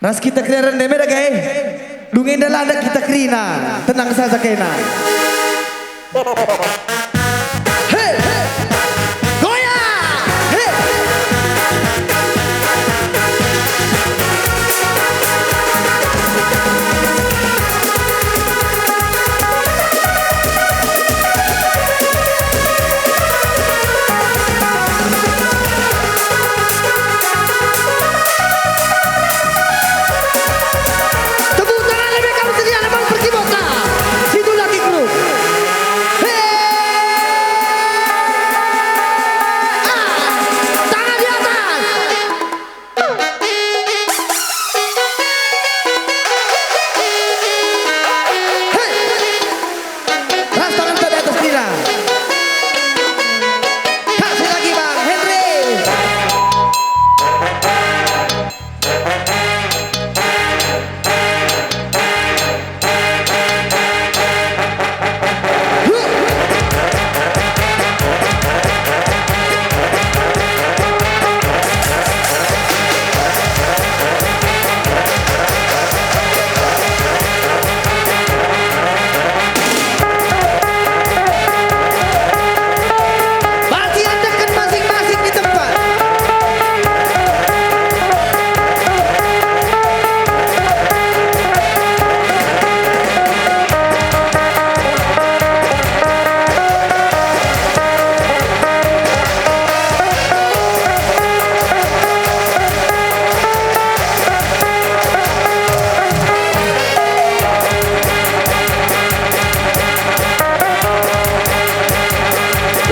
Ras kita keren demera gay. Dungin dalada kita krina. Tenang saja kena. Hey, hey. Goyang. Hey.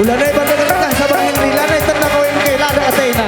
Ulah na iba tengah sabar Henry lana tanda ko yung kay lada Athena.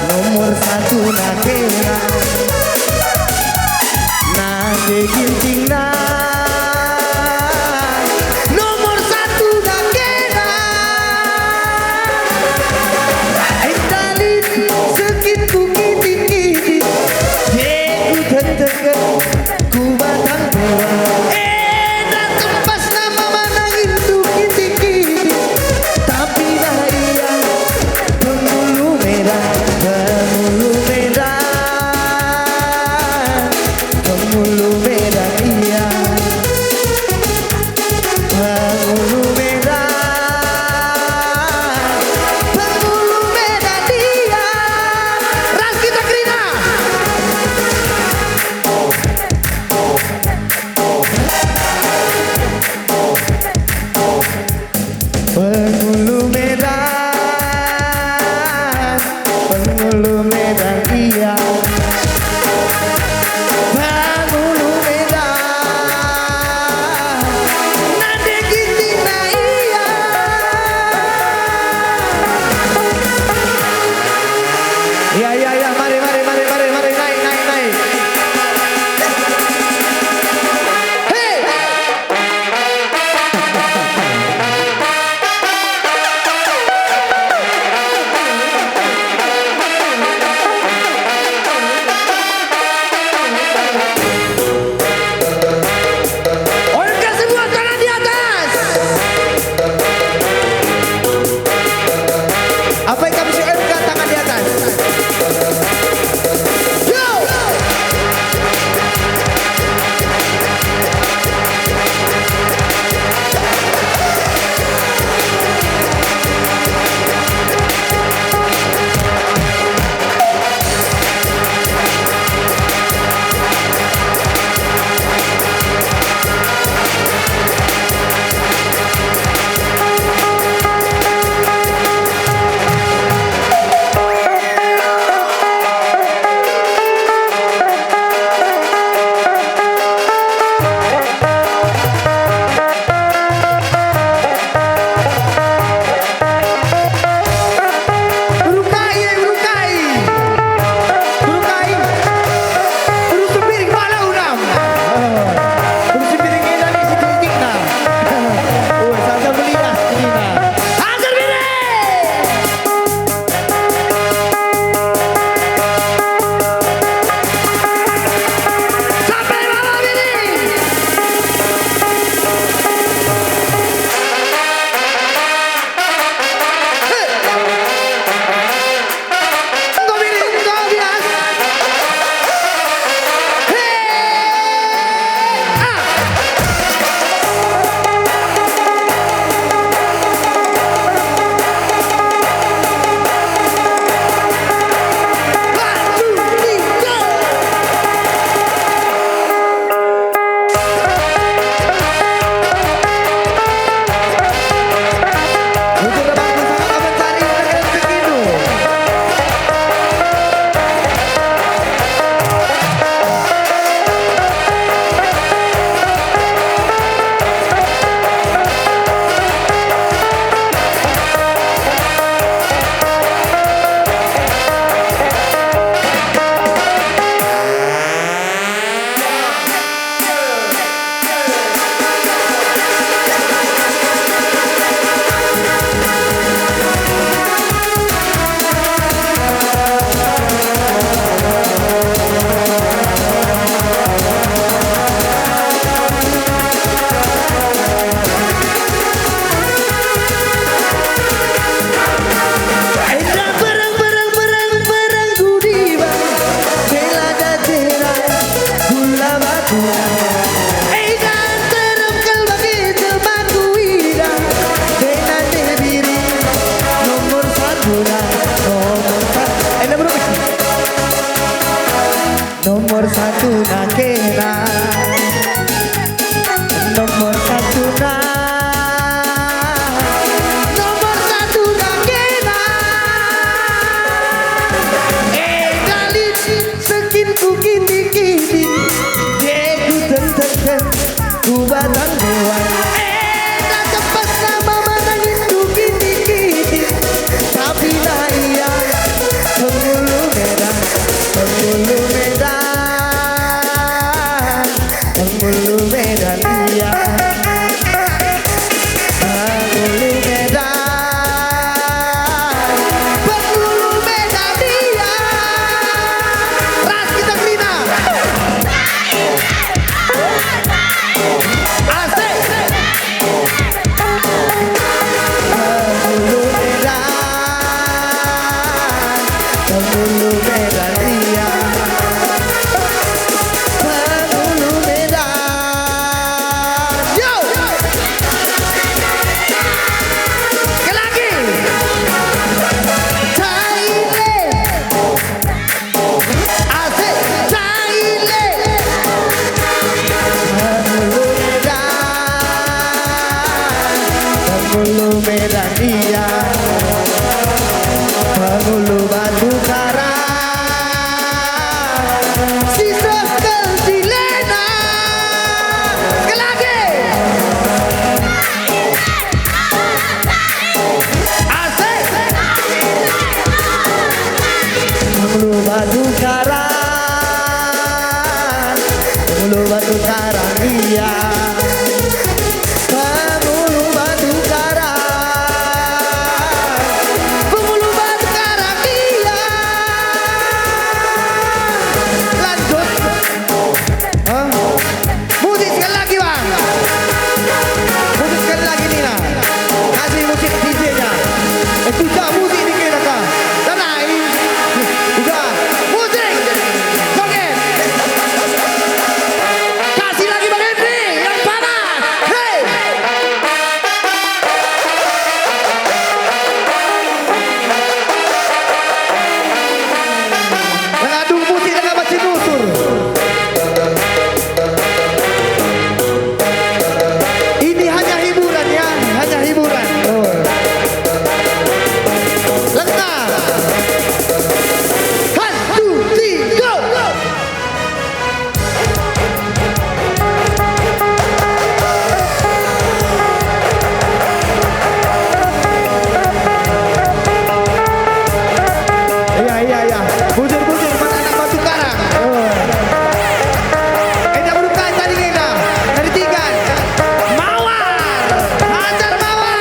Nomor satu nakena nade ginting na nomor satu nakena entalin sekit ku kiti-kiti ye ku teteken ku batang dewa dan tempas nama manangin tu kiti-kiti tapi bahaya pembulu merah pemulu merah iya ku batang dewan. Tak cepat sama menangis tuh kiti-kiti, tapi nah iya penghulu Medan, penghulu Medan, penghulu Medan iya. Penghulu Medan, penghulu Medan iya. Ras kita Krina. Asik. Penghulu Medan, penghulu Medan iya. Penghulu Medan. Yo. Sekali lagi. Caile. Asik. Caile. Penghulu Medan, penghulu Medan iya. Penghulu Batu Karang, si Sekel Cilena. Sekali lagi. Asik. Penghulu Batu Karang, penghulu Batu Karang iya. Penghulu Batu Karang, penghulu Batu Karang iya. Lanjut. Hah? Musik sekali lagi bang. Musik sekali lagi Nina. Kasih musik DJ-nya. Sudah musik di kira kah? Tanai. Udah. Musik. Joget. Kasih lagi Bang Henry yang panas. Hey. Mengadung musik dengan bacin utur. Ini hanya hiburan ya, hanya hiburan. Lengkap. 1, 2, 3, go. Iya. Bujur-bujur mana anak Batu Karang. Eda berukai tadi Eda. Dari Tigan. Mawar. Hajar Mawar.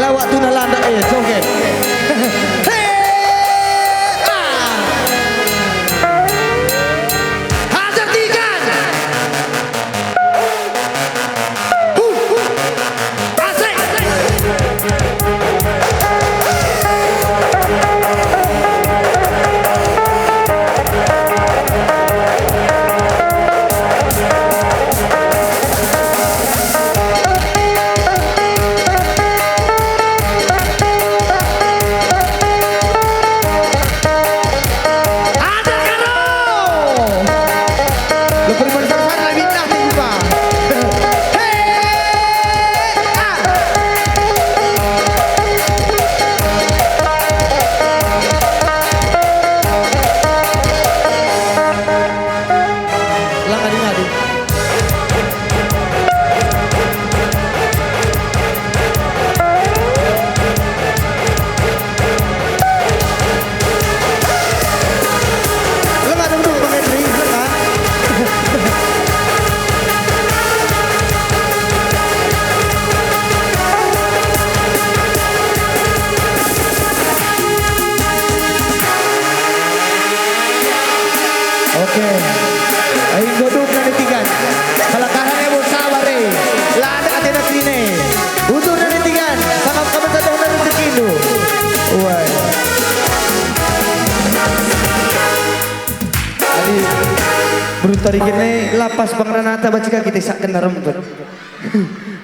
Lawak tuna landak joget. Hajar Tigan. Asik. Hajar Karo. Lo beriman sana lagi nah tiba. Ngadi. Lengah dulu Bang Henry, lengah. Oke. Aing godok na nitigan. Kalakaran mo sabare. Lada ka na sine. Utur na nitigan. Sangap ka sa daw na nitikindo. Uy. Ali berutari kene lapas Bang Ranata bacika kita sakkan na rembet.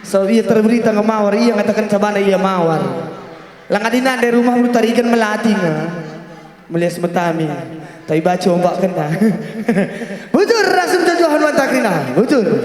So iya terberita nga mawar, iya ngatakan sabana iya mawar. Langadina dari rumah berutari ikan melati nga. Melihat semetami. Tapi baca ombak kena. Bujur rasum jajuhan wantakrina. Bujur.